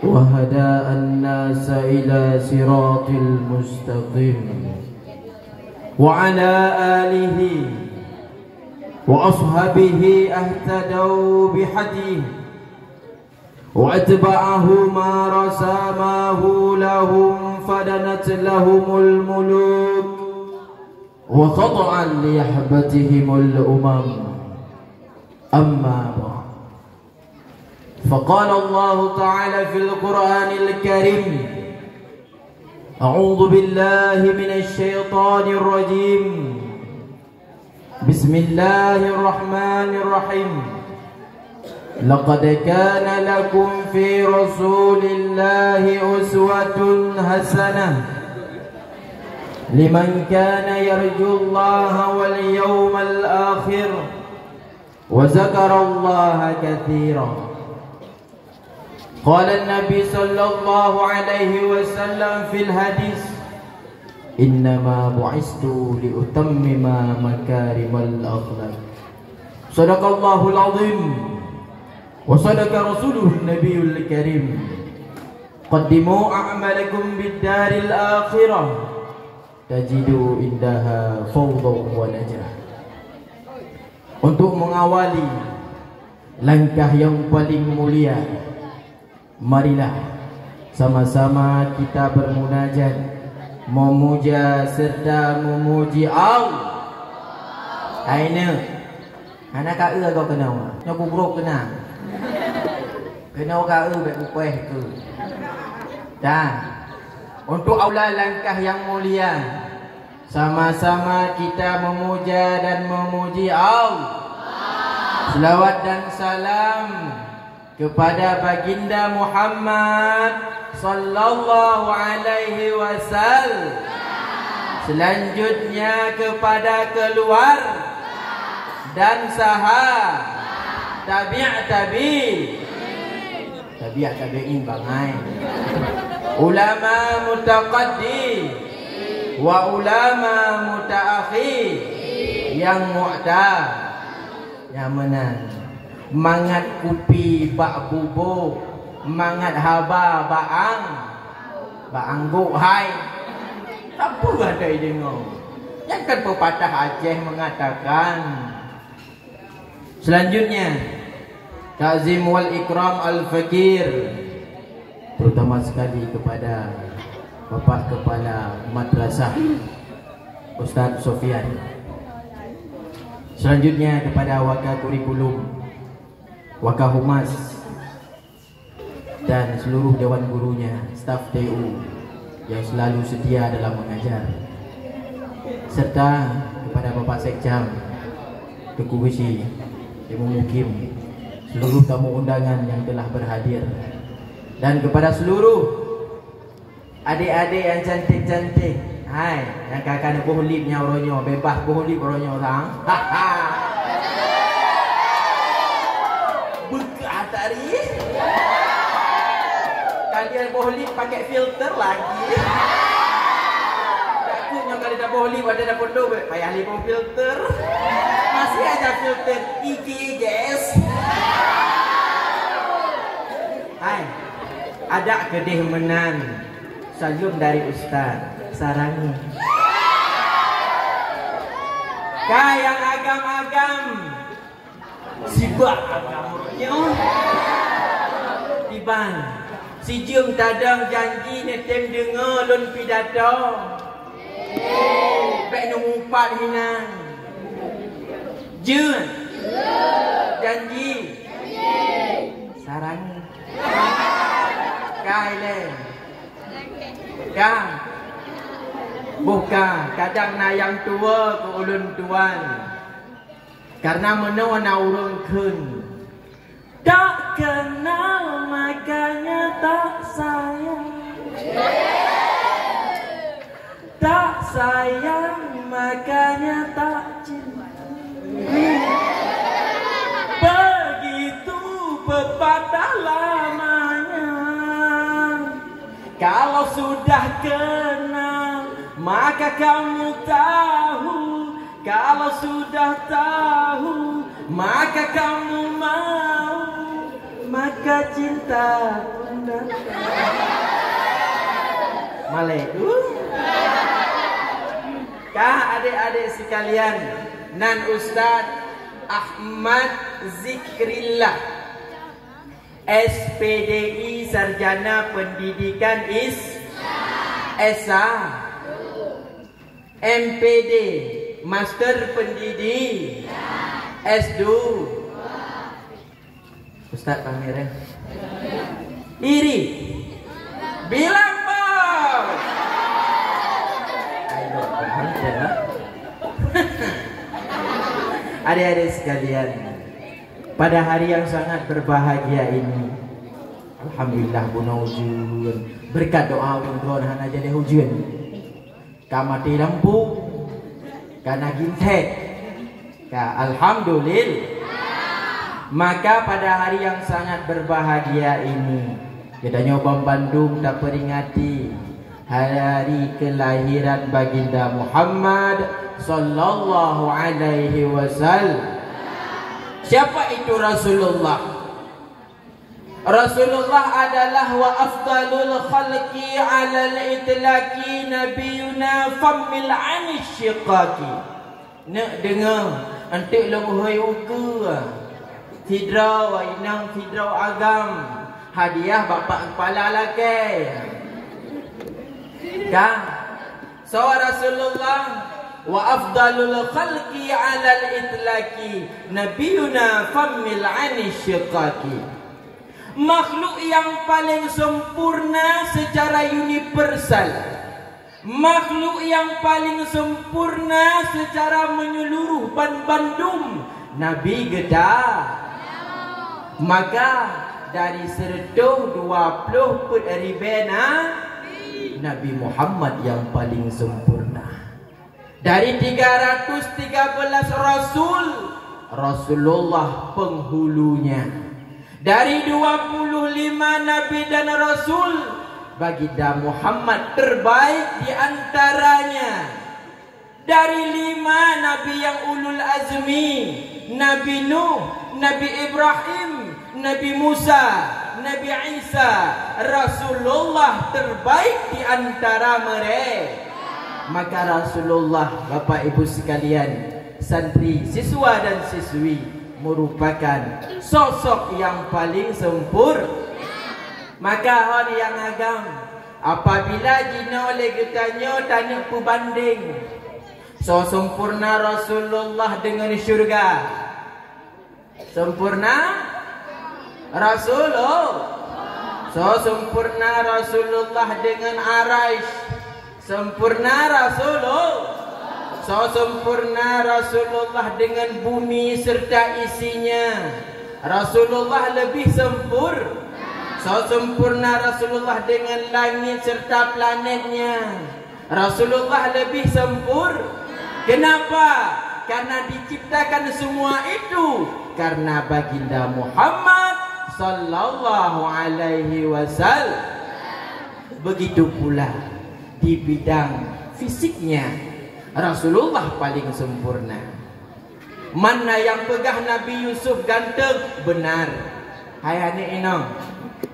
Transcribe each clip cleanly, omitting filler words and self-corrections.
وهدى الناس إلى صراط المستقيم وعلى آله وأصحابه اهتدوا بهديه واتبعه ما رسمه لهم فدنت لهم الملوك وخضعا ليحبتهم الأمم أما بعد فقال الله تعالى في القرآن الكريم أعوذ بالله من الشيطان الرجيم بسم الله الرحمن الرحيم لقد كان لكم في رسول الله أسوة حسنة لمن كان يرجو الله واليوم الآخر وذكر الله كثيرا قال النبي صلى الله عليه وسلم في الحديث إنما بعثت لأتمم مكارم الأخلاق صدق الله العظيم وصدق رسوله النبي الكريم قدموا أعمالكم بالدار الآخرة تجدوا عندها فوضى ونجاح. Untuk mengawali langkah yang paling mulia, marilah sama-sama kita bermunajat, memuja serta memuji Allah. Aina, anak kau kau kenal? Nyobu bro kenal? Kenal kau berupah tu. Dan untuk awal langkah yang mulia, sama-sama kita memuja dan memuji Allah. Selawat dan salam kepada baginda Muhammad sallallahu alaihi wasallam. Selanjutnya kepada keluar dan sahabat tabi'in bangai, ulama mutaqaddim wa ulama mutaakhir yang mu'tad yang menang mangat kupi bak bubuk mangat haba baang guk hai apa ada dengar. Jangan pepatah Aceh mengatakan. Selanjutnya ta'zim wal ikram al fakir, terutama sekali kepada Bapak Kepala Madrasah Ustaz Sofian. Selanjutnya kepada Wakil Kurikulum, Wakil Humas dan seluruh dewan gurunya, staf TU yang selalu setia dalam mengajar, serta kepada Bapak Sekjam, Tuku Besi, Ibu Mukim, seluruh tamu undangan yang telah berhadir, dan kepada seluruh adik-adik yang cantik-cantik. Hai, yang kakak boh lipnya oronyo, bebas boh lip oronyo orang. Buka tadi. Kalian boh lip pakai filter lagi. Takutnya kalau dah boh lip ada foto payah lip filter. Masih ada filter IG guys. Hai, ada kedih menan. Salam dari Ustaz Sarangi. Kau yang agam-agam sibak agamanya Tiban si jeng tadang janji netem dengar lon pidato Bek numpat hinang Jeng janji Sarangi Kai le Kang bukan kadang na yang tua ke ulun tuan karena menawana urung kun tak kenal makanya tak sayang, tak sayang makanya tak cinta. Begitu pepatah lamanya. Kalau sudah kenal maka kamu tahu, kalau sudah tahu maka kamu mau, maka cinta pun dah. Malek. Kah adik-adik sekalian, nan Ustaz Ahmad Zikrillah, SPDI Sarjana Pendidikan SA, MPD Master Pendidik S2. Ustaz pameran iri bilang bos. Ayo pameran. Adik-adik sekalian, pada hari yang sangat berbahagia ini, alhamdulillah buna hujan. Berkat doa undron hana jadi hujan. Kamati lampu, kana gintet. Ka alhamdulillah. Maka pada hari yang sangat berbahagia ini, kita nyoba Bandung tak peringati hari kelahiran baginda Muhammad sallallahu alaihi wasallam. Siapa itu Rasulullah? Rasulullah adalah wa afdalul khalqi alal itlaqi nabiyuna famil anisyiqaqi. Nak dengar antik lembuhai uka Fidrau wa inang fidrau agam, hadiah bapak kepala laki. Kan? So Rasulullah wa afdalul khalqi alal itlaqi nabiyuna famil anisyiqaqi. Makhluk yang paling sempurna secara universal, makhluk yang paling sempurna secara menyeluruh Bandung, Nabi Gedah. Maka dari 120 ribena Nabi Muhammad yang paling sempurna. Dari 313 Rasul, Rasulullah penghulunya. Dari 25 Nabi dan Rasul, baginda Muhammad terbaik di antaranya. Dari 5 Nabi yang ulul azmi, Nabi Nuh, Nabi Ibrahim, Nabi Musa, Nabi Isa, Rasulullah terbaik di antara mereka. Maka Rasulullah, Bapak Ibu sekalian, santri, siswa dan siswi, merupakan sosok yang paling sempurna. Maka orang yang agam, apabila jina oleh getanya tanya pembanding, so sempurna Rasulullah dengan syurga, sempurna Rasulullah, so sempurna Rasulullah dengan Araish, sempurna Rasulullah, so sempurna Rasulullah dengan bumi serta isinya. Rasulullah lebih sempurna. So sempurna Rasulullah dengan langit serta planetnya. Rasulullah lebih sempurna. Kenapa? Karena diciptakan semua itu karena baginda Muhammad sallallahu alaihi wasallam. Begitu pula di bidang fisiknya, Rasulullah paling sempurna. Mana yang pegah Nabi Yusuf ganteng? Benar. Hai anik inong,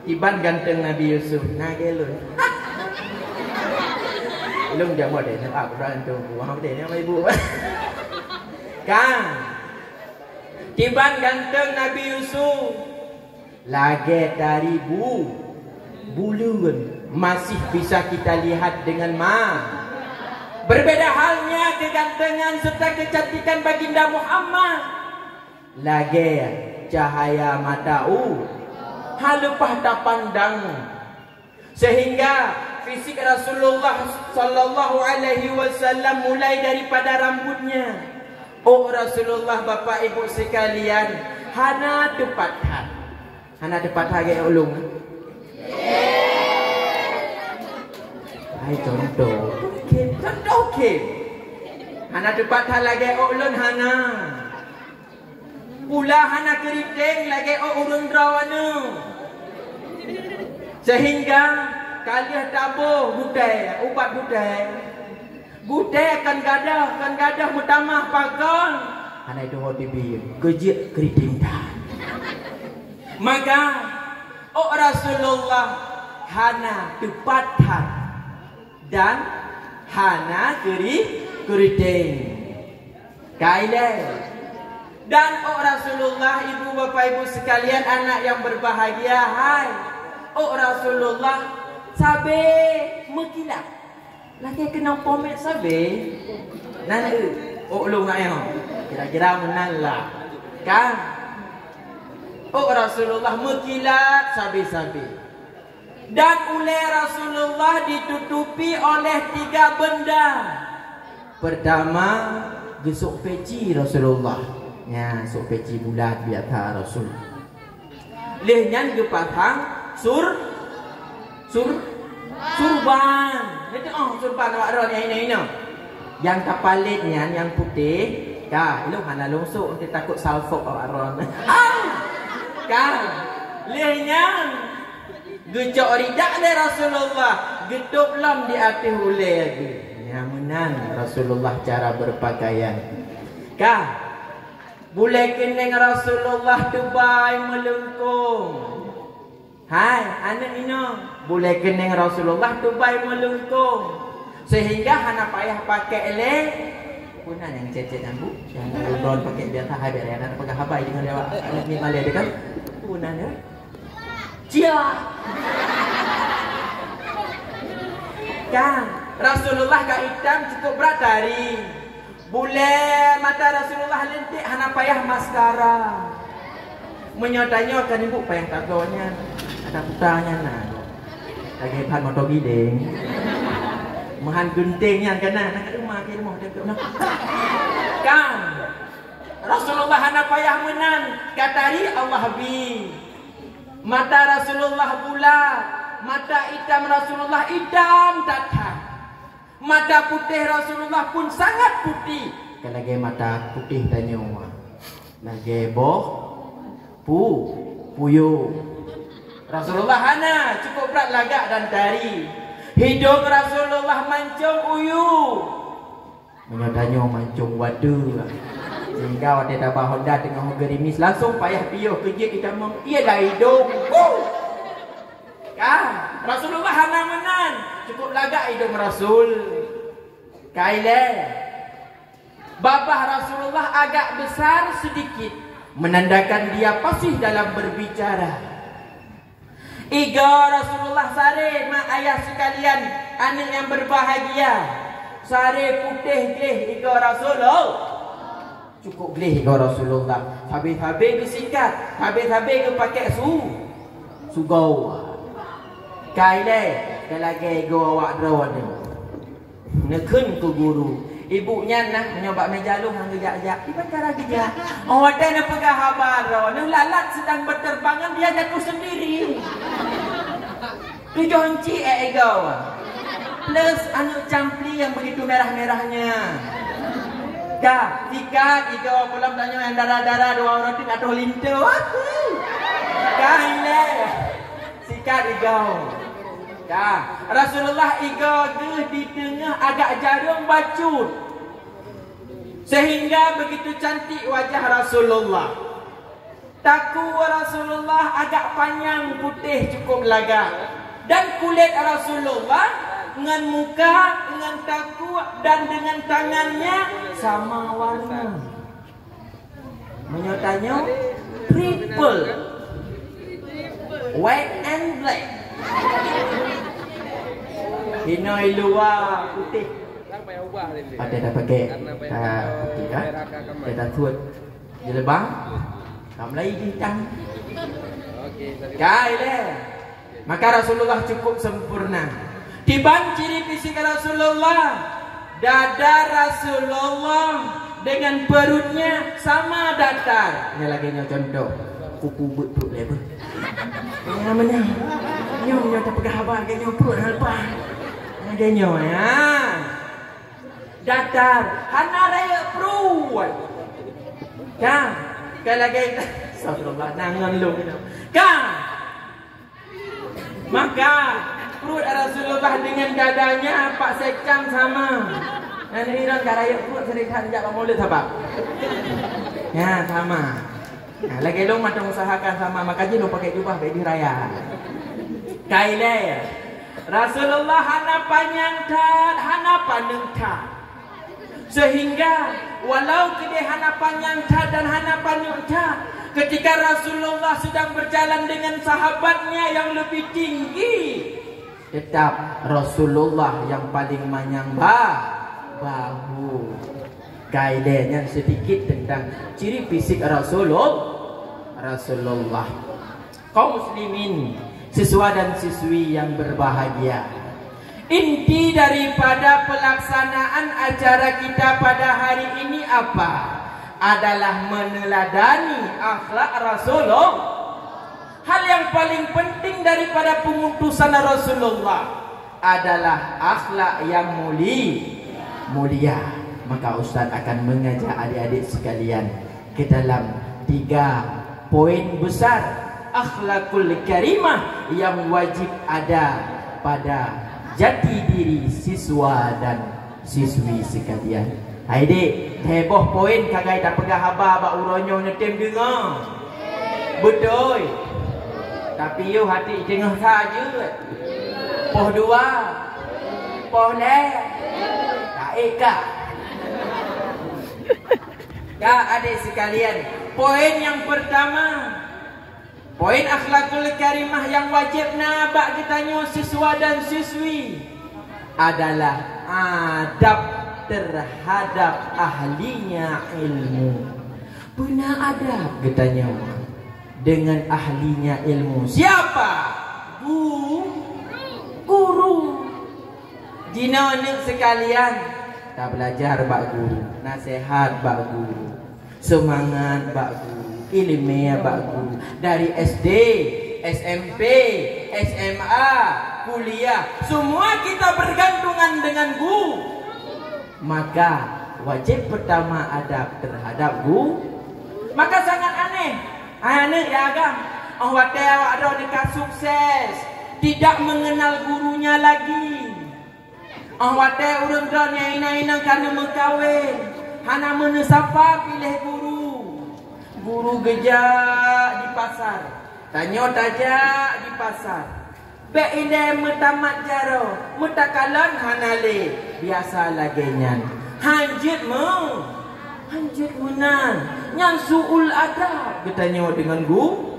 Iban ganteng Nabi Yusuf. Nah gelun. Lung jangan deh, nak berani tu. Wah, deh, nama ibu. Kan? Iban ganteng Nabi Yusuf. Lagi dari bulungan masih bisa kita lihat dengan berbeda halnya kegantengan serta kecantikan baginda Muhammad. Lagi cahaya mata halupah tak pandang, sehingga fisik Rasulullah sallallahu alaihi wasallam mulai daripada rambutnya. Oh Rasulullah, Bapak Ibu sekalian, hana tepat hat. Hana tepat hage ulung. Hai contoh. Contoh ke. Hana tepat hat lagi ulun hana. Pula hana keriting lagi urun drawana. Sehingga kalian tabuh budai, ubat budai. Budai akan gadah mutamah pagon. Hana itu mau dibiar, kejik keriting dah. Maka Oh Rasulullah hana tepatan dan hana kerideng kaile. Dan oh Rasulullah, ibu bapak ibu sekalian, anak yang berbahagia, hai oh Rasulullah sabe mekilat lagi kena pomet sabe nan oh lu ngayo kira-kira menang lah kan. Oh Rasulullah mekilat sabe-sabe, dan oleh Rasulullah ditutupi oleh 3 benda. Pertama, gesuk peci Rasulullah, ya sok peci bulat biasa Rasul. Lehnya gepatang surban. Itu surban awak ron ini. Yang kapalitnya yang putih, kah, lu hana lungsuk nanti takut salfok awak ron. Kah, lehnya gejok ridak le Rasulullah, getuk lam di atas ulai lagi. Nyamunan Rasulullah cara berpakaian. Kah, boleh keneng Rasulullah Dubai melengkung. Hai, anak ini boleh keneng Rasulullah Dubai melengkung. Sehingga hana payah pakai le punan yang cecet bu, yang udon pakai biasa hai biar ada pakai habai dengan lewat anak ni malah dia kan punan ya. Cia. Kan Rasulullah gak hitam cukup berat dari. Boleh mata Rasulullah lentik hana payah maskara. Menyotanya kan ibu payah tagonya. Ada putanya nah. Lagi pan motor gideng. Mahan guntingnya kena nak rumah ke rumah dia nak. Kan Rasulullah hana payah menan katari Allah bi. Mata Rasulullah bulat, mata hitam Rasulullah hitam tatah. Mata putih Rasulullah pun sangat putih. Kalau lagi mata putih tanya lagi puyu. Rasulullah hana cukup berat lagak dan tari. Hidung Rasulullah mancung uyu. Menyodanya mancung wadu. Sehingga waktu tabah Honda tengah gerimis langsung payah piuh kerja kita ia dah hidung. Kah Rasulullah hana menan cukup lagak hidung Rasul. Kaile babah Rasulullah agak besar sedikit, menandakan dia fasih dalam berbicara. Iga Rasulullah sare mak ayah sekalian, anak yang berbahagia, sare putih gleh iga Rasulullah. Cukup gleh iga Rasulullah. Habis-habis ke sikat, habis-habis ke pakai sugau. Kaile kelage iga awak drawan ni. Nekun ke guru. Ibunya nak menyoba meja lu hang gejak-gejak. Iban cara gejak. Oh ada nak pegang habar. Nu lalat sedang berterbangan dia jatuh sendiri. Tujuh inci egau. Plus anu campli yang begitu merah-merahnya. Kah, jika egau belum tanya yang darah-darah dua orang atau lintu. Kah ini. Sikat egau. Kah, Rasulullah iga di tengah agak jarum bacut. Sehingga begitu cantik wajah Rasulullah. Taku Rasulullah agak panjang putih cukup lagak. Dan kulit Rasulullah dengan muka, dengan taku dan dengan tangannya sama warna. Menyotanya triple. White and black. Hinoi luar putih. Ada dah pakai putih kan? Dia dah tuat di lebang. Kamu lagi bintang. Kai deh. Maka Rasulullah cukup sempurna. Tiban ciri fisik Rasulullah. Dada Rasulullah dengan perutnya sama datar. Ini lagi contoh. Kuku but lebar. Yang mana? Nyo tak pegang habar ke nyo perut halpa. Ada nyo ya. Datar, hana raya perut. Kan? Kalau lagi astagfirullah nangan lu. Kan? Maka perut Rasulullah dengan dadanya Pak Sekam sama. Dan ini orang raya perut sering tak jak maulid apa? Ya, sama. Nah, lagi lo macam usahakan sama makanya lo pakai jubah baby raya. Kailai Rasulullah hanapan yang tad, hanapan yang tad. Sehingga walau kedai hanapan yang tad dan hanapan yang tad, ketika Rasulullah sedang berjalan dengan sahabatnya yang lebih tinggi, tetap Rasulullah yang paling manyang bahu. Kaidahnya sedikit tentang ciri fisik Rasulullah. Kaum muslimin, siswa dan siswi yang berbahagia, inti daripada pelaksanaan acara kita pada hari ini apa? Adalah meneladani akhlak Rasulullah. Hal yang paling penting daripada pengutusan Rasulullah adalah akhlak yang mulia. Maka Ustaz akan mengajak adik-adik sekalian ke dalam 3 poin besar akhlakul karimah yang wajib ada pada jati diri siswa dan siswi sekalian. Adik, heboh poin kagai tak pegang habar bak uronyo netem dengar. Betul. Tapi you hati tengah saja. Poh 2. Poh le. Tak eka. Ya adik sekalian, poin yang pertama, poin akhlakul karimah yang wajib nabak kita nyo siswa dan siswi adalah adab terhadap ahlinya ilmu. Benar adab kita nyo dengan ahlinya ilmu. Siapa? Guru. Dina nek sekalian, kita belajar bak guru, nasihat bak guru, semangat bak guru, ilmiah bak guru. Dari SD, SMP, SMA, kuliah, semua kita bergantungan dengan guru. Maka wajib pertama adab terhadap guru. Maka sangat aneh. Aneh ya agam. Awak ada dekat sukses, tidak mengenal gurunya lagi. Awak urang dah ina kana mengkawin, hana menesapa pilih guru. Guru gejak di pasar, tanya tajak di pasar. Be ile metamat jaro, mutakalan hanale, biasa lagi nyan. Hanjit menan, nyan suul adab. Bertanya dengan guru.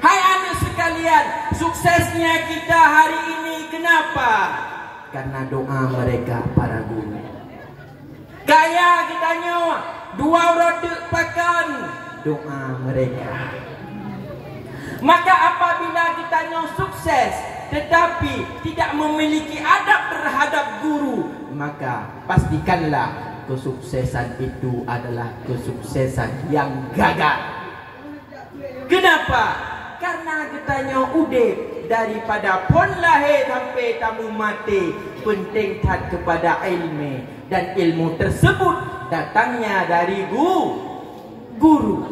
Hai anak sekalian, suksesnya kita hari ini kenapa? Karena doa mereka para guru. Gaya kita nyawa 2 roda pakan doa mereka. Maka apabila kita nyawa sukses tetapi tidak memiliki adab terhadap guru, maka pastikanlah kesuksesan itu adalah kesuksesan yang gagal. Kenapa? Karena katanya udip daripada pon lahir sampai tamu mati penting tad kepada ilmu, dan ilmu tersebut datangnya dari guru.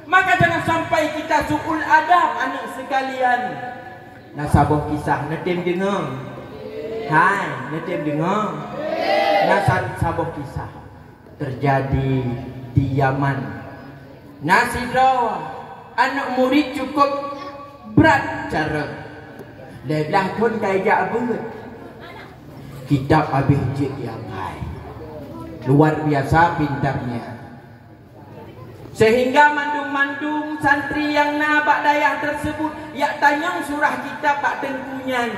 Maka jangan sampai kita suul adab anak sekalian. Nasabah kisah netem dengar. Hai, netem dengar. Nasabah kisah terjadi di Yaman. Nasidrawa anak murid cukup berat cara. Lelah pun kaya abad. Kitab habis jid yang baik. Luar biasa pintarnya. Sehingga mandung-mandung santri yang nabak dayah tersebut yak tanyang surah kitab pak tengkunyan.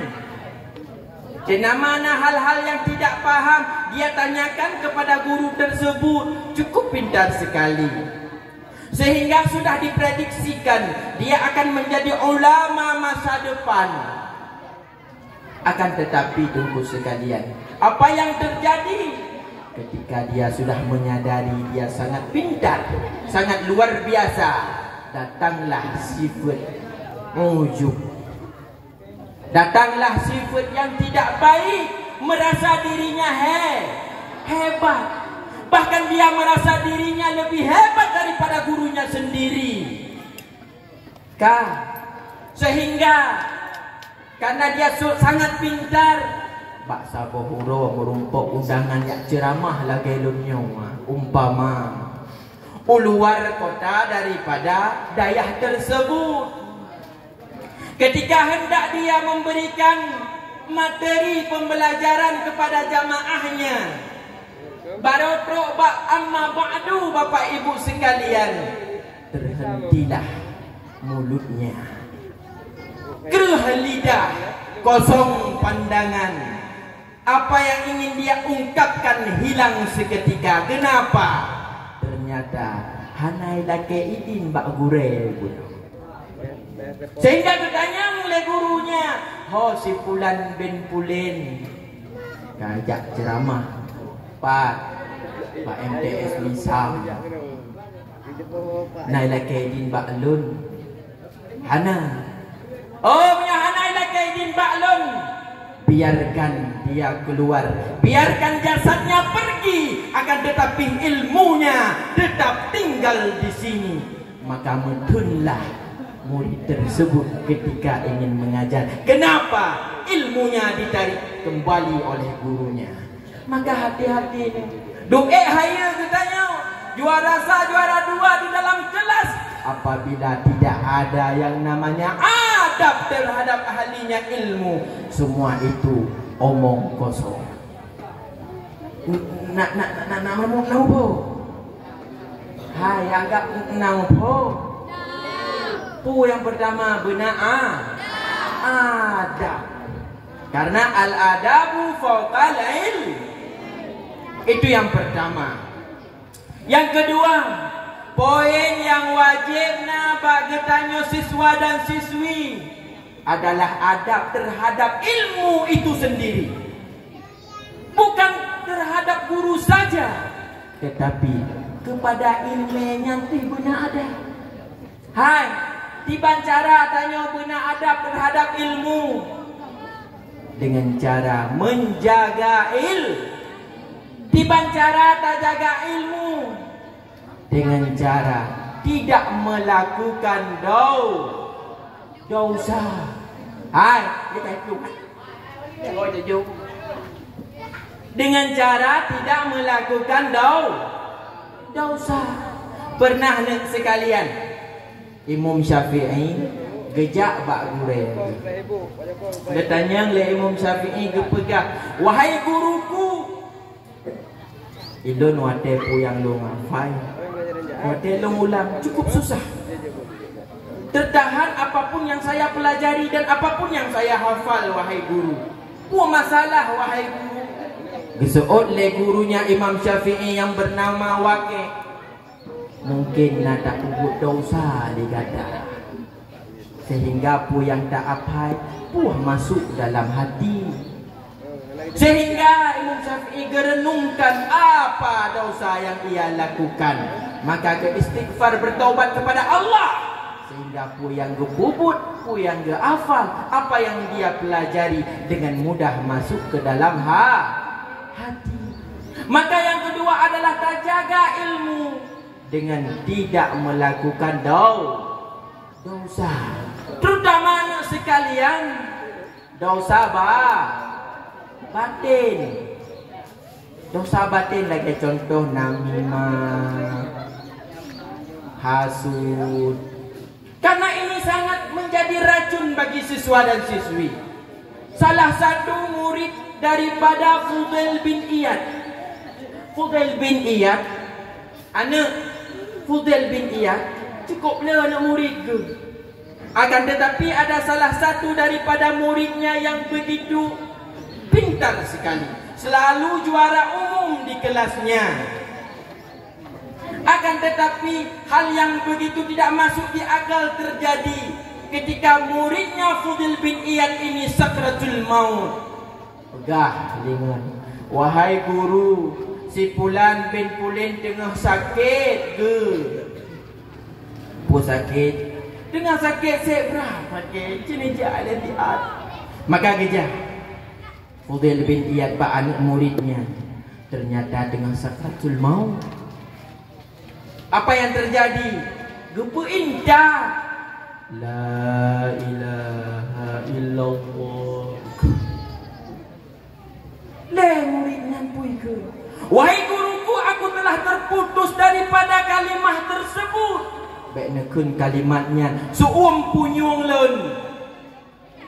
Kena mana hal-hal yang tidak paham dia tanyakan kepada guru tersebut. Cukup pintar sekali. Sehingga sudah diprediksikan dia akan menjadi ulama masa depan. Akan tetapi tunggu sekalian, apa yang terjadi ketika dia sudah menyadari dia sangat pintar, sangat luar biasa, datanglah sifat ujub. Datanglah sifat yang tidak baik, merasa dirinya hebat. Bahkan dia merasa dirinya lebih hebat daripada gurunya sendiri. Sehingga karena dia sangat pintar, bak sabohuro merumpok undangan yang ceramah lagi lumnya. Umpama keluar kota daripada daerah tersebut. Ketika hendak dia memberikan materi pembelajaran kepada jamaahnya, amma ba'du, Bapak Ibu sekalian, terhentilah mulutnya, keruh lidah, kosong pandangan. Apa yang ingin dia ungkapkan hilang seketika. Kenapa? Ternyata hanai lake idin bak gure. Sehingga bertanya oleh gurunya, si Fulan bin Pulin ngajak ceramah Pak MTS Misam nai lake idin bak lun hana. Punya hanai lake idin bak lun. Biarkan dia keluar, biarkan jasadnya pergi, akan tetapi ilmunya tetap tinggal di sini. Maka mudunlah murid tersebut ketika ingin mengajar. Kenapa? Ilmunya ditarik kembali oleh gurunya. Maka hati-hati. Doa haya katanya, juara 1, juara 2 di dalam kelas. Apabila tidak ada yang namanya adab terhadap ahlinya ilmu, semua itu omong kosong. Nampo. Hai, anggap nampo. Pu yang pertama benar adab. Karena al-adabu fawqal ilm. Itu yang pertama. Yang kedua, poin yang wajibna bagi tanya siswa dan siswi adalah adab terhadap ilmu itu sendiri. Bukan terhadap guru saja, tetapi kepada ilmu yang benar ada. Hai, tiban cara tanya benar adab terhadap ilmu dengan cara menjaga ilmu. Tiban cara tak jaga ilmu dengan cara tidak melakukan dosa. Hai, kita hitung. Dengan cara tidak melakukan dosa. Pernah nek sekalian Imam Syafi'i gejak bak gure. Dia tanya le Imam Syafi'i gepegak, "Wahai guruku, ilun wate pu yang lu ngafai. Wate lu ulang cukup susah. Tertahan apapun yang saya pelajari dan apapun yang saya hafal, wahai guru. Puah masalah, wahai guru." Geseot le gurunya Imam Syafi'i yang bernama Waqi'. Mungkin nak tak ubut dosa digada. Sehingga pu yang tak apai, puah masuk dalam hati. Sehingga Imam Syafi'i gerenungkan apa dosa yang ia lakukan. Maka ke istighfar, bertaubat kepada Allah. Sehingga pu yang gebubut, pu yang gehafal, apa yang dia pelajari dengan mudah masuk ke dalam hati. Maka yang kedua adalah terjaga ilmu dengan tidak melakukan dosa. Terutama anak sekalian, dosa batin. Dosa batin lagi contoh namimah, hasud. Karena ini sangat menjadi racun bagi siswa dan siswi. Salah satu murid daripada Fudail bin Iyad. Fudail bin Iyad, anak Fudail bin Iyad cukup le anak murid ke. Akan tetapi ada salah satu daripada muridnya yang begitu pintar sekali, selalu juara umum di kelasnya. Akan tetapi hal yang begitu tidak masuk di akal terjadi ketika muridnya Fudail bin Iyad ini sakratul maut. Pegah lingan, "Wahai guru, si Fulan bin Pulin tengah sakit ke?" Pu sakit. Tengah sakit berapa ke? Jenis jalan di atas. Maka gejah Fudail bin Iyad pak anak muridnya ternyata dengan sakratul maut. Apa yang terjadi? Gepu indah, la ilaha illallah. Muridnya pui ke, "Wahai guruku, aku telah terputus daripada kalimah baik nekun kalimatnya punyung lun.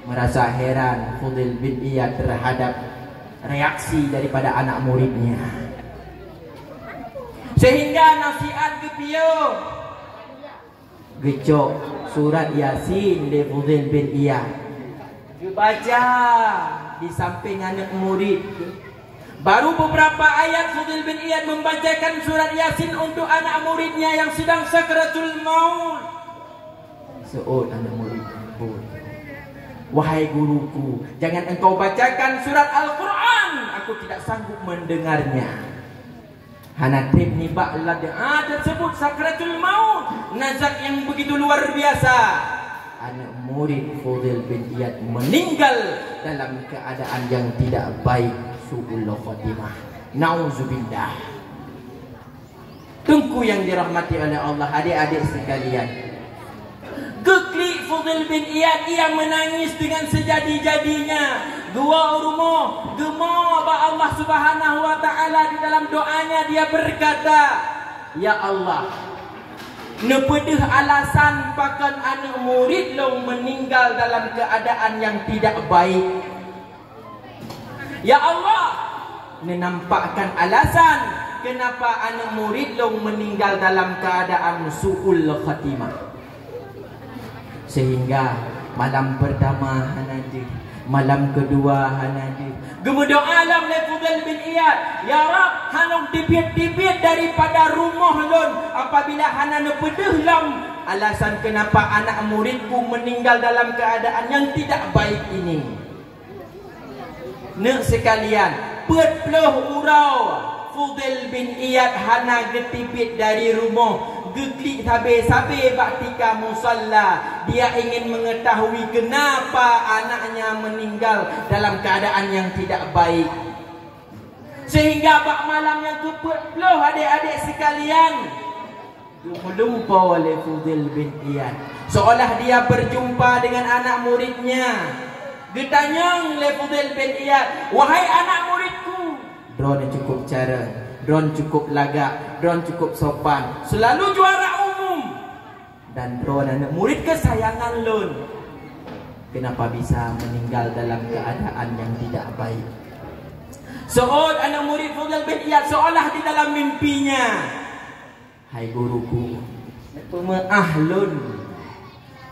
Merasa heran Fudail bin Iyad terhadap reaksi daripada anak muridnya. Sehingga nasihat kepiyo gecok surat Yasin de Fudail bin Iyad dibaca di samping anak murid. Baru beberapa ayat Fudail bin Iyad membacakan surat Yasin untuk anak muridnya yang sedang sakratul maut. Seolah anak murid, wahai guruku, jangan engkau bacakan surat Al-Quran, aku tidak sanggup mendengarnya. Hana trip ni ba'la tersebut sakratul maut, nazak yang begitu luar biasa. Anak murid Fudail bin Iyad meninggal dalam keadaan yang tidak baik, su'ul khatimah. Nauzubillah. Tengku yang dirahmati oleh Allah, adik-adik sekalian, keklik Fudail bin Iyad, ia menangis dengan sejadi-jadinya. Dua rumah gemar ba Allah Subhanahu wa taala. Di dalam doanya dia berkata, ya Allah, nepedih alasan pakan anak murid long meninggal dalam keadaan yang tidak baik. Ya Allah, menampakkan alasan kenapa anak murid long meninggal dalam keadaan su'ul khatimah. Sehingga malam pertama hanadi, malam kedua hanadi, gemudoh alam le Fudail bin Iyad, ya Rab, hanong tibit-tibit daripada rumah lon apabila hanan pedeh lam alasan kenapa anak muridku meninggal dalam keadaan yang tidak baik ini. Nek sekalian, petloh urau Fudail bin Iyad hana getibit dari rumah, geklik sabe-sabe baktika musalla. Dia ingin mengetahui kenapa anaknya meninggal dalam keadaan yang tidak baik. Sehingga bak malam yang ke-10 adik-adik sekalian, lupa oleh Fudail bin Iyad, seolah dia berjumpa dengan anak muridnya. Ditanya oleh Fudail bin Iyad, wahai anak muridku, drone cukup cara, drone cukup lagak, drone cukup sopan, selalu juara umum, dan drone anak murid kesayangan lun, kenapa bisa meninggal dalam keadaan yang tidak baik? Seolah anak murid Fudail bin Iyad seolah di dalam mimpinya, hai guruku, pemaah lun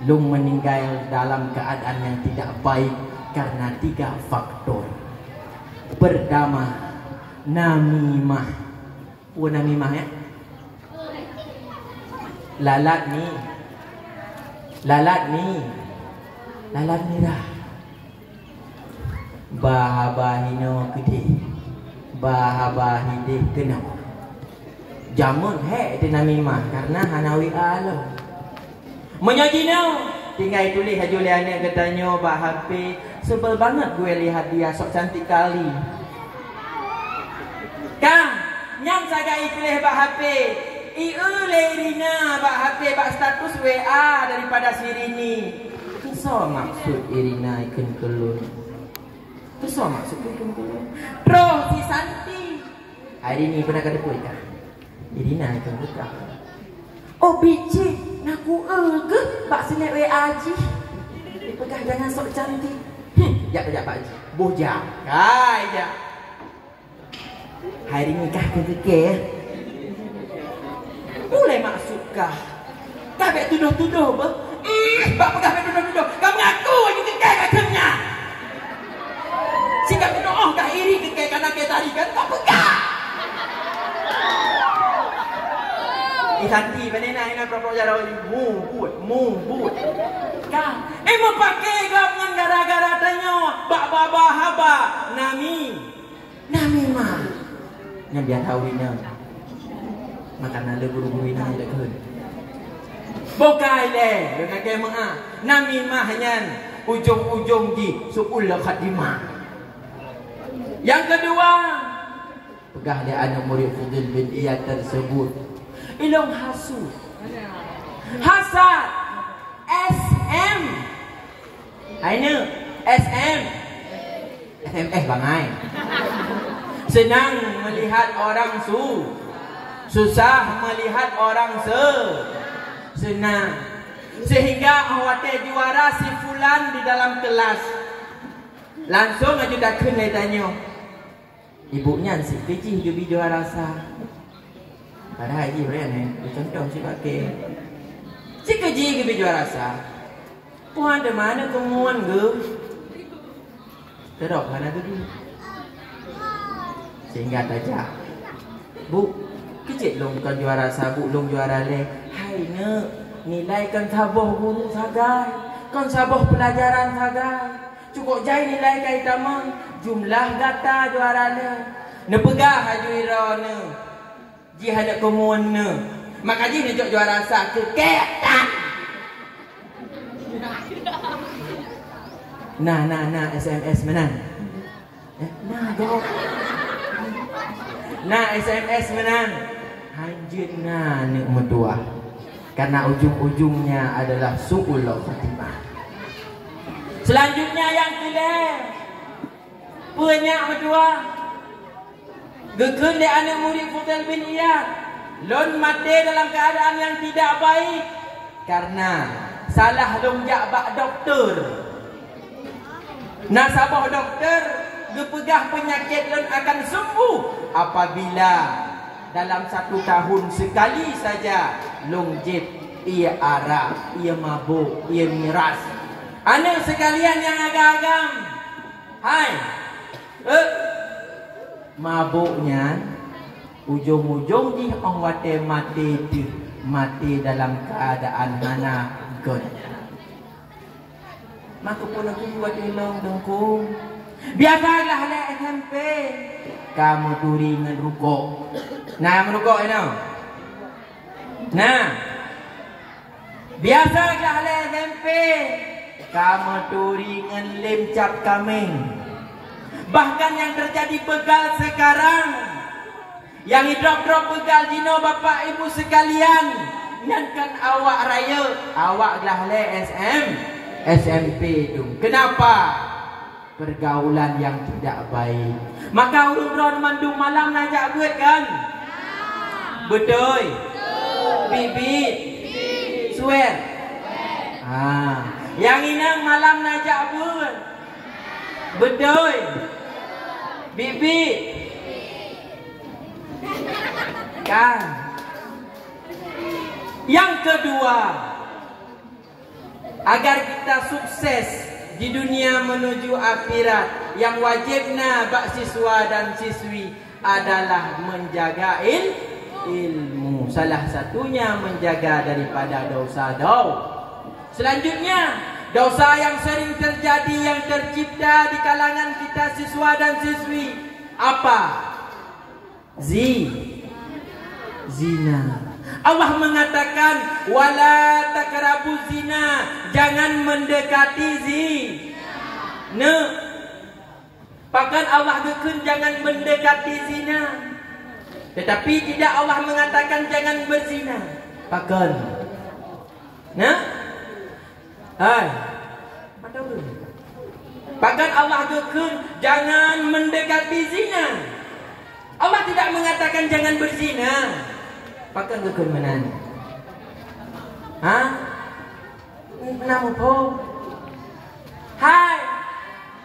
meninggal dalam keadaan yang tidak baik karena 3 faktor. Pertama, namimah. Namimah ya? Lalat ni dah. Bahabahino gede, bahabahide kena. Jamun itu namimah karena hanawi alam. Menyajina tinggal tulis haju liane katanya Pak HP, sebel banget gue lihat dia sok cantik kali. Kang, nyam sagai tulis Pak HP. Le Irina Pak HP Pak status WA daripada si Rini. Keso maksud Irina ikan kelun. Keso maksud ikan kelun. Terus si Santi. Hari ini pernah kata ikan. Irina ikan buka. Oh biji, naku ke Pak Senek WA Haji. Dipegah jangan sok cantik. Sekejap Pak Haji. Bojak. Sekejap. Hari ni kah kekeh. Mulai maksudkah? Kah bek tuduh-tuduh apa? Pak pegah bek tuduh-tuduh. Kau mengaku lagi kekeh katanya. Sikap tuduh kah iri kekeh karena kekeh tadi kan? Kau pegah. Santi panena ina propro jaro mu but kan mau pakai dengan gara-gara tanya bak baba haba nami mah yang dia tahu ini makan ada guru-guru ini ada ke bokai le dengan kemah nami mah nyan ujung-ujung di su'ul khatimah. Yang kedua, pegah dia anak murid Fudail bin Iyad tersebut ilong hasud, hasad, SM, ini SM, SMS bangai, senang melihat orang susah melihat orang Senang. Sehingga awak juara si fulan di dalam kelas. Langsung aja dah kena tanya. Ibunya si kecil juga juara sah. Padahal ini benar contoh si pakai. Si kecil juga juara sah. Puan ada mana kemuan ke? Terok mana tu dia? Sehingga tajak. Bu, kecil long bukan juara sah, bu long juara le. Hai ne. Nilai kan saboh guru sagai, kan saboh pelajaran sagai. Cukup jai nilai kai tamang, jumlah data juara ne. Ne pegah haju ira ne. Ji hada kemuan ne. Maka ji ne juara sah ke ketak. Nah SMS menang. Nah jawab. Nah SMS menang. Hanjut nah ne medua. Karena ujung-ujungnya adalah su'ul khatimah. Selanjutnya yang kelima, banyak berdua. Gekun di anak murid Fudail bin Iyad, lon mati dalam keadaan yang tidak baik karena salah longjak bak doktor. Nasabah doktor gepegah penyakit lon akan sembuh apabila dalam 1 tahun sekali saja longjit, ia arak, ia mabuk, ia miras. Anak sekalian yang agak-agam, hai, mabuknya ujung-ujung di orang wate mati tu, mati dalam keadaan mana god. Maka pun aku buat ilong dengkung. Biasalah le SMP. Kamu turi dengan rukuk. Nah, merukuk ini. Nah, biasalah le SMP. Kamu turi dengan lem cap kameng. Bahkan yang terjadi begal sekarang, yang drop begal dino bapak ibu sekalian, nyankan awak raya, awak lah le SMP tu. Kenapa? Pergaulan yang tidak baik. Maka urun-urun mandung malam najak buat kan? Betul. Bibit. Swear. Yang inang malam najak buat. Betul. Bibit. Kan? Yang kedua, agar kita sukses di dunia menuju akhirat, yang wajibnya bak siswa dan siswi adalah menjaga ilmu. Salah satunya menjaga daripada dosa-dosa. Selanjutnya, dosa yang sering terjadi, yang tercipta di kalangan kita siswa dan siswi, apa? Zina. Allah mengatakan wala taqrabuz zina, jangan mendekati zina. Bahkan Allah gekun jangan mendekati zina. Tetapi tidak Allah mengatakan jangan berzina. Bahkan bahkan Allah gekun jangan mendekati zina. Allah tidak mengatakan jangan berzina. Pakai gekun menan. Nama po. Hai,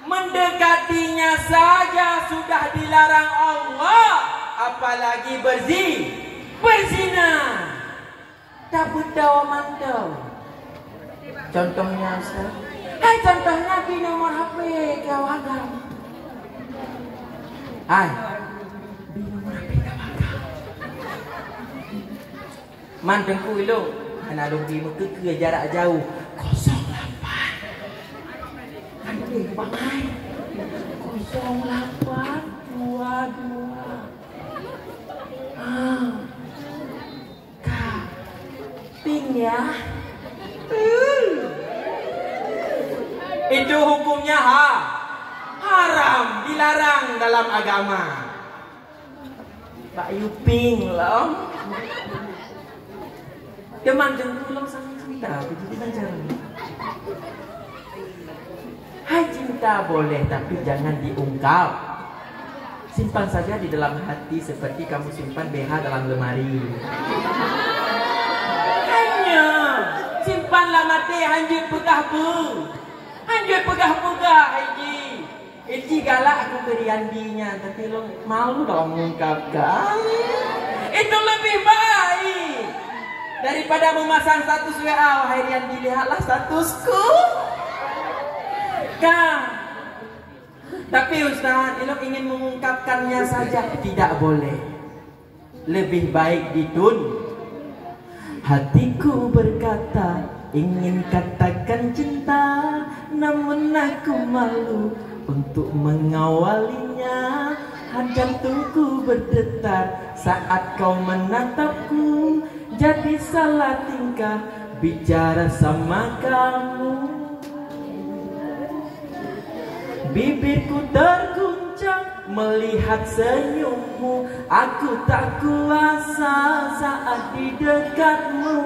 mendekatinya saja sudah dilarang Allah, apalagi berzina. Tak tahu mantau. Contohnya Ustaz. Hai, contohnya di nomor HP kau agam. Hai, di nomor HP kau agam. Mantengku itu anak lagi ke jarak jauh 08 kan boleh pakai 0822 Kak ping ya. Itu hukumnya haram, dilarang dalam agama. Pak Yuping lah. Teman jengkulang sama cinta, begitu saja. Hai, cinta boleh, tapi jangan diungkap. Simpan saja di dalam hati seperti kamu simpan BH dalam lemari. Hanya sempanlah mati hanjut pegah pu. Hanjut pegah-pegah Haji. Haji galak aku ke Riandinya, tapi lo malu dong mengungkapkan. Itu lebih baik daripada memasang status WA. Wahai Riandi, lihatlah statusku. Kang. Tapi Ustaz, lo ingin mengungkapkannya saja. Tidak boleh. Lebih baik ditun. Hatiku berkata ingin katakan cinta, namun aku malu untuk mengawalinya. Jantungku berdetar saat kau menatapku. Jadi salah tingkah bicara sama kamu. Bibirku terguncang melihat senyummu. Aku tak kuasa saat di dekatmu.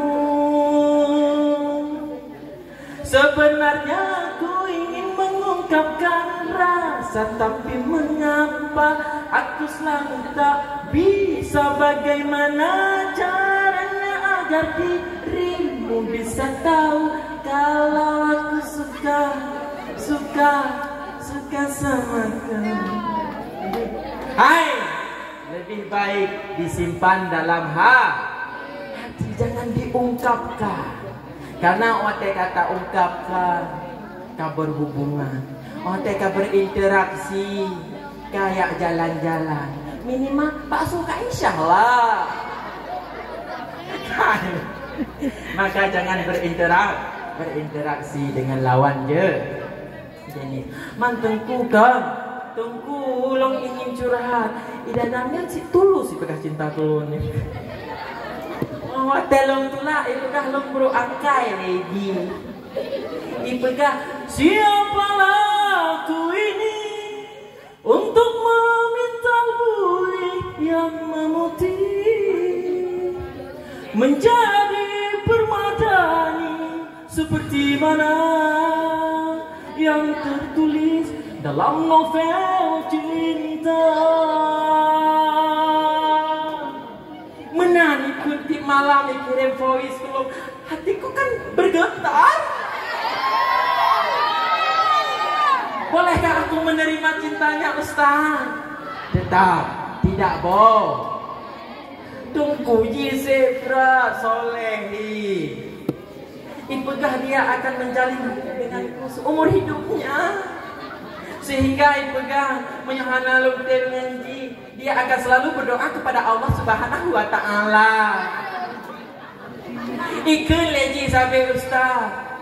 Sebenarnya aku ingin mengungkapkan rasa, tapi mengapa aku selalu tak bisa. Bagaimana caranya agar dirimu bisa tahu kalau aku suka sama kamu. Hai, lebih baik disimpan dalam hati, jangan diungkapkan. Karena otak kata ungkapkan, kau berhubungan, otak berinteraksi, kayak jalan-jalan. Minimal tak suka insyaallah. Maka jangan berinteraksi dengan lawan je. Jadi, mantengku kan, tengku ulong ingin curhat. Idanamnya si tulus si pekas cinta tulun ni. Oh, telong tulah, ipegah long bro angkai lagi. Ipegah siapalah aku ini untuk meminta budi yang memutih menjadi permadani seperti mana yang tertulis dalam novel cinta. Menani kunti malam kirim voice kelong, hatiku kan bergetar. Bolehkah aku menerima cintanya Ustaz? Tetap tidak boh. Tunggu Yisefra Solehi. Ipegah dia akan menjalin hubungan denganku seumur hidupnya. Sehingga Ipegah menyahana luktir menji, dia akan selalu berdoa kepada Allah Subhanahu wa Ta'ala. Ikut lagi sampai Ustaz.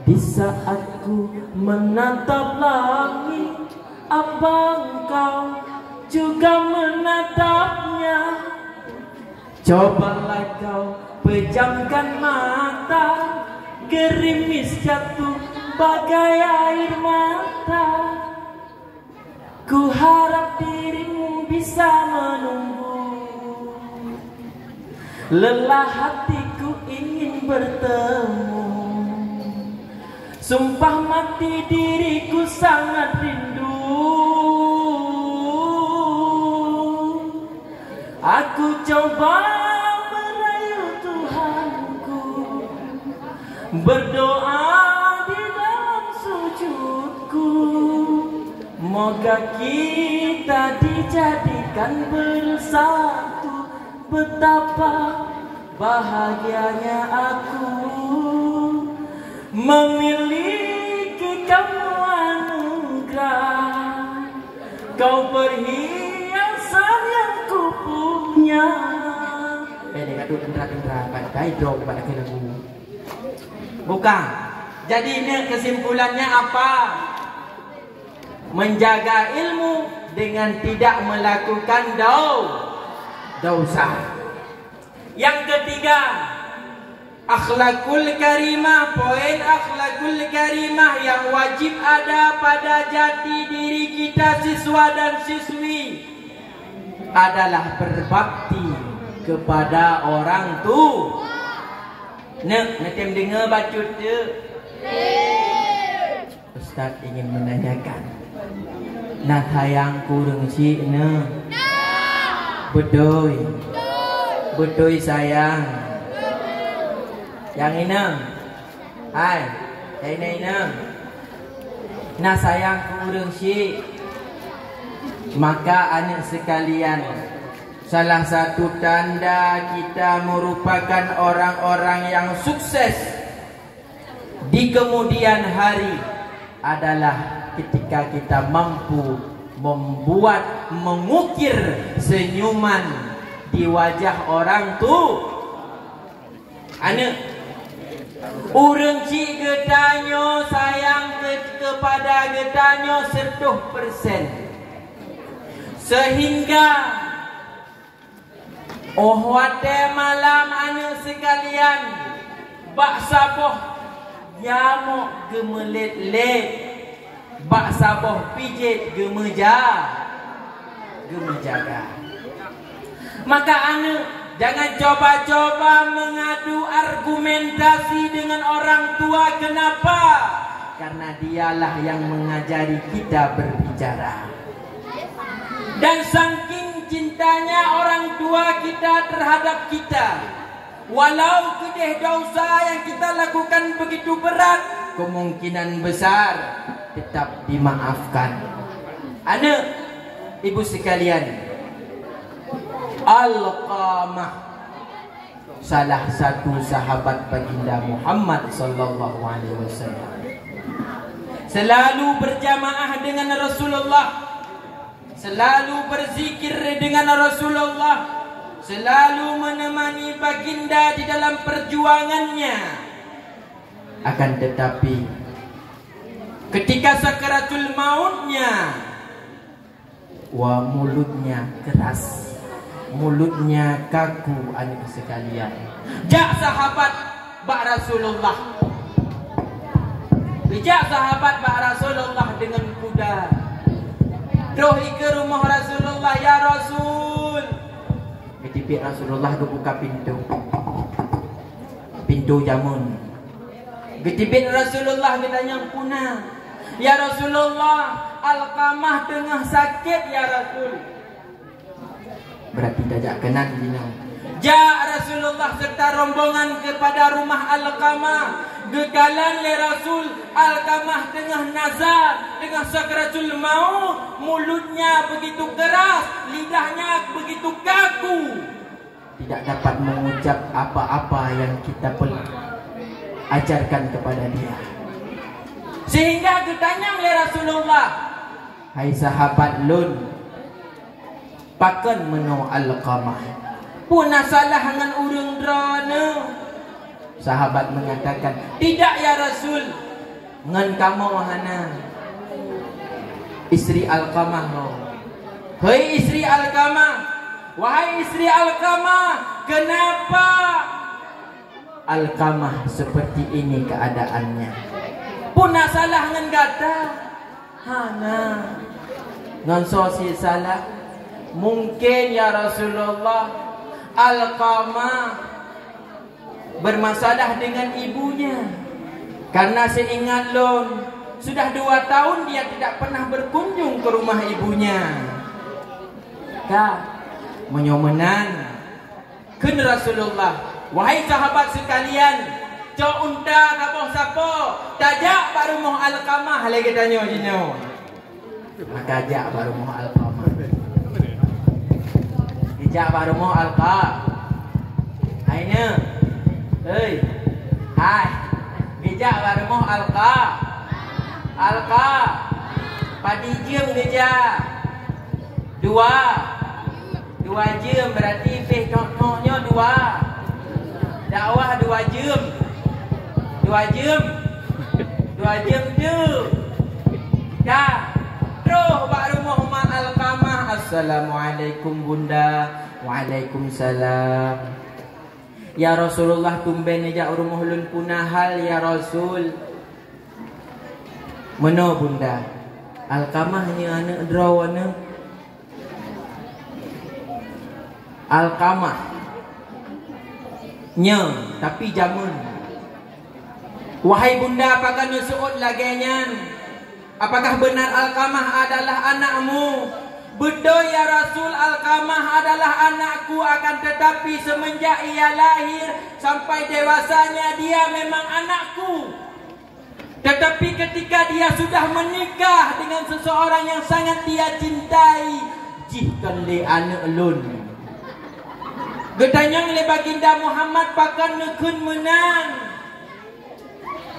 Di saat ku menatap langit, apa engkau juga menatapnya? Cobalah kau pejamkan mata, gerimis jatuh bagai air mata. Ku harap dirimu bisa menunggu. Lelah hatiku ingin bertemu. Sumpah mati diriku sangat rindu. Aku coba merayu Tuhanku, berdoa di dalam sujudku. Moga kita dijadikan bersatu. Betapa bahagianya aku memiliki kamu anugerah. Kau perhiasan yang ku punya. Dia kata tentera-tentera pada drop pada lagu. Bukan. Jadi ini kesimpulannya apa? Menjaga ilmu dengan tidak melakukan dosa. Yang ketiga, akhlakul karimah. Poin akhlakul karimah yang wajib ada pada jati diri kita siswa dan siswi adalah berbakti kepada orang tua. Nanti dengar bacut je. Ustaz ingin menanyakan, nak hayang kurang si ne? Betul sayang. Yang ini Hai, ini. Nah sayang ku urang syik. Maka anak sekalian, salah satu tanda kita merupakan orang-orang yang sukses di kemudian hari adalah ketika kita mampu membuat, mengukir senyuman di wajah orang tu. Anak urang cik getanyo sayang kepada getanyo 100%. Sehingga wate malam anak sekalian bak saboh nyamuk gemelet-let, bak saboh pijit gemejaga. Maka anak jangan coba-coba mengadu argumentasi dengan orang tua. Kenapa? Karena dialah yang mengajari kita berbicara. Dan saking cintanya orang tua kita terhadap kita, walau kedih dosa yang kita lakukan begitu berat, kemungkinan besar tetap dimaafkan. Anak, ibu sekalian, Alqamah, salah satu sahabat baginda Muhammad sallallahu alaihi wasallam, selalu berjamaah dengan Rasulullah, selalu berzikir dengan Rasulullah, selalu menemani baginda di dalam perjuangannya. Akan tetapi ketika sakaratul mautnya, mulutnya keras, mulutnya kaku. Anak sekalian, jak sahabat bak Rasulullah, bijak sahabat bak Rasulullah dengan kuda. Rohi ke rumah Rasulullah, ya Rasul. Ketipik Rasulullah buka pintu jamun. Ketipik Rasulullah ditanya puna, ya Rasulullah, Alqamah tengah sakit ya Rasul. Berarti dajak kenan dina. Ja Rasulullah serta rombongan kepada rumah Alqamah. Gekalan le Rasul, Alqamah tengah nazar, tengah sakaratul maut, mulutnya begitu keras, lidahnya begitu kaku, tidak dapat mengucap apa-apa yang kita perlu ajarkan kepada dia. Sehingga getanya le Rasulullah, hai sahabat lun, pakan menu Alqamah, puna salah dengan urang drana. Sahabat mengatakan, tidak ya Rasul, ngan kamu hana istri Alqamah. Hei istri Alqamah, wahai istri Alqamah, kenapa Alqamah seperti ini keadaannya? Puna salah ngan kata hana ngan sosi salah. Mungkin ya Rasulullah, Alqamah bermasalah dengan ibunya. Karena seingat lon, sudah 2 tahun dia tidak pernah berkunjung ke rumah ibunya. Kak, menyomenan ke Rasulullah, wahai sahabat sekalian, cok unta kapoh sapo, tajak baru moh Alqamah lagi tanya jino. Maka ajak baru moh Alqamah. Dijak baru moh Alqamah. Aina hei, hai, bijak baru moh Alqa, padi jam bijak, 2 jam berarti fih contohnya 2, dakwah 2 jam tu, dah, terus baru moh Alqamah. Assalamualaikum bunda. Waalaikumsalam. Ya Rasulullah, tumben aja rumah ulun punah hal ya Rasul. Meno bunda? Alqamah ni anak drawana. Alqamah nya tapi jamun. Wahai bunda, apakah nyusuut laganya? Apakah benar Alqamah adalah anakmu? Betul ya Rasul, Alqamah adalah anakku, akan tetapi semenjak ia lahir sampai dewasanya dia memang anakku. Tetapi ketika dia sudah menikah dengan seseorang yang sangat dia cintai, jihkan le anak lun. Gedanyang le baginda Muhammad pakan nekun menang.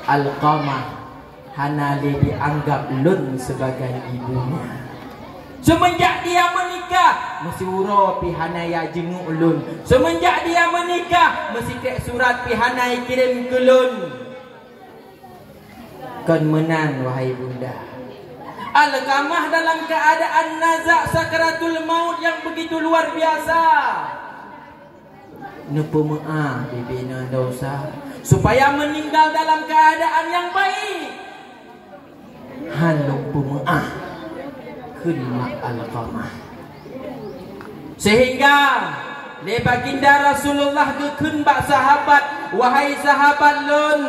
Alqamah hanale dianggap lun sebagai ibunya. Semenjak dia menikah, mesti uro pihanaya jenguk lun. Semenjak dia menikah, mesti tek surat pihanai kirim ke lun. Kan menan wahai bunda. Alqamah dalam keadaan nazak sakaratul maut yang begitu luar biasa. Nepo maaf bibina dosa supaya meninggal dalam keadaan yang baik. Haluk pemaaf kunma Alqamah. Sehingga le baginda Rasulullah gekun bak sahabat, wahai sahabat lun,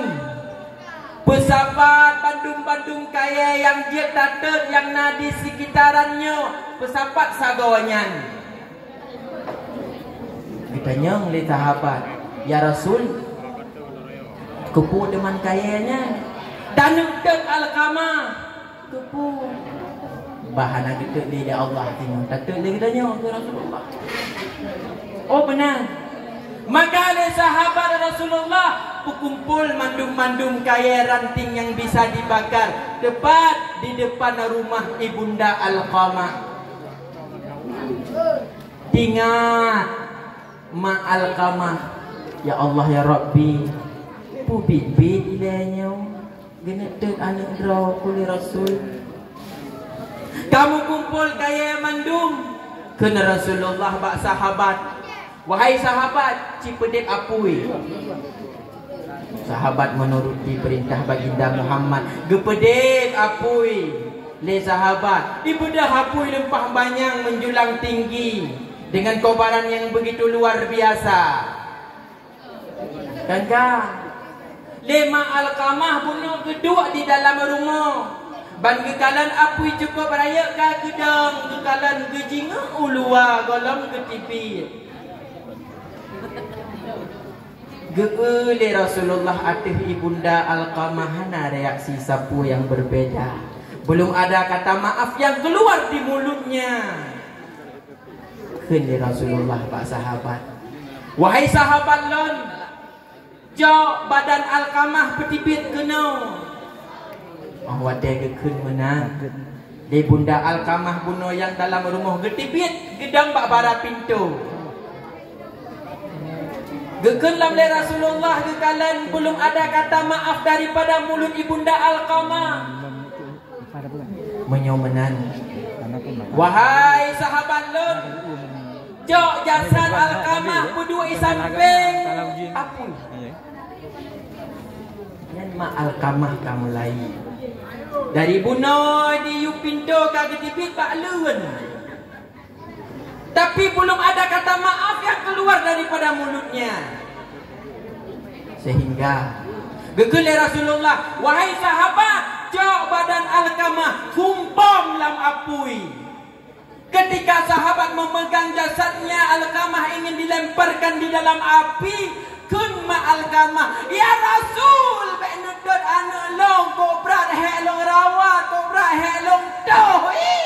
pesapat bandung-bandung kaya yang dia tatet yang nadi sekitarannya, pesapat sagawanyan. Kita nyong le sahabat, ya Rasul, kepu deman kayanya, tanuk dek Alqamah, kepu. Bahana kita ni dia Allah tengok. Tatuk dia katanya ke Rasulullah. Oh benar. Maka oleh sahabat Rasulullah berkumpul mandum-mandum kaya ranting yang bisa dibakar tepat di depan rumah ibunda Alqamah. Ingat Ma Alqamah. Ya Allah ya Rabbi, pu bibit ilahnya gena tek anak draw kuli Rasul. Kamu kumpul kaya mandum kena Rasulullah bak sahabat. Wahai sahabat, cipedek apui. Sahabat menuruti perintah baginda Muhammad. Gepedek apui. Le sahabat, ibudah apui lempah banyak menjulang tinggi dengan kobaran yang begitu luar biasa. Kangka lema Alqamah bunuh kedua di dalam rumah. Ban gekalan apui cukup raya ka gedang, gekalan gejinga ulua golong ke tipi. Geule Rasulullah atih ibunda Alqamah na reaksi sapu yang berbeda. Belum ada kata maaf yang keluar di mulutnya. Geule Rasulullah pak sahabat. Wahai sahabat lon, jauh badan Alqamah petipit kenau. Wate gekun menang. Di bunda Alqamah buno yang dalam rumah getipit gedang bak bara pintu. Gekun lam le Rasulullah gekalan belum ada kata maaf daripada mulut ibunda Alqamah. Menyomenan. Wahai sahabat lun, jok jasad Alqamah berdua samping apun. Yan ma Alqamah kamu lain. Dari buno di pintu ka getipit pak lun. Tapi belum ada kata maaf yang keluar daripada mulutnya. Sehingga gegel Rasulullah, wahai sahabat, jok badan Alqamah kumpam lam apui. Ketika sahabat memegang jasadnya Alqamah ingin dilemparkan di dalam api, kun ma Alqamah, ya Rasul, benudut anu long kobra helong rawa, kobra helong tohi.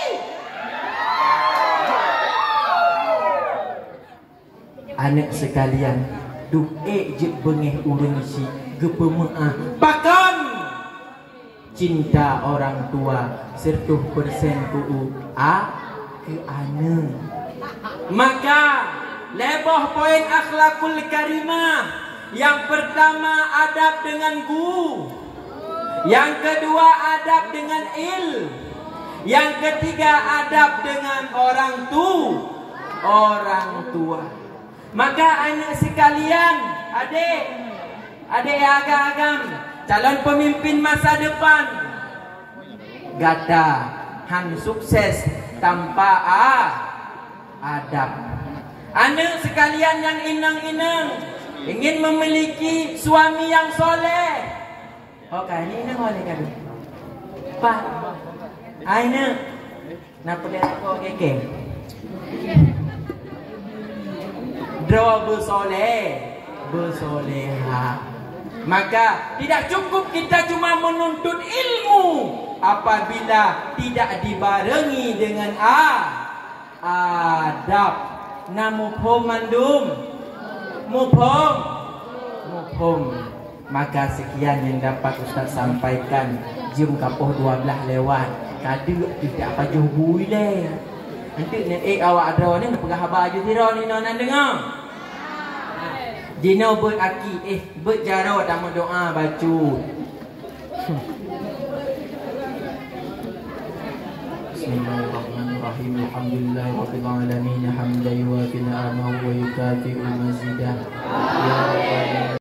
Anak sekalian, du'e je bengeh urang si gepemaah. Bahkan cinta orang tua 100% ku ke anak. Maka leboh poin akhlakul karimah. Yang pertama adab dengan guru. Yang kedua adab dengan il. Yang ketiga adab dengan orang tua. Maka anak sekalian, adik agam-agam, calon pemimpin masa depan, gata hang sukses tanpa adab. Anak sekalian yang inang-inang ingin memiliki suami yang soleh. Oh, kan ini oleh kadu. Pak, anak Napa dia takut kekeng? Doa bersoleha. Maka tidak cukup kita cuma menuntut ilmu apabila tidak dibarengi dengan adab. Namuphom mandum, muphom. Maka sekian yang dapat Ustaz sampaikan. Jam kapoh 12 lewat. Kadang tidak apa juhui leh. Nanti awak ada ni nak pergi khabar je tira ni nak dengar. Dino ber aki ber jaro tamu doa baca. Bismillahirrahmanirrahim. Alhamdulillahirabbil alamin hamdan yuwafi ni'amahu wa yukafi'u mazidah. Ya Rabbana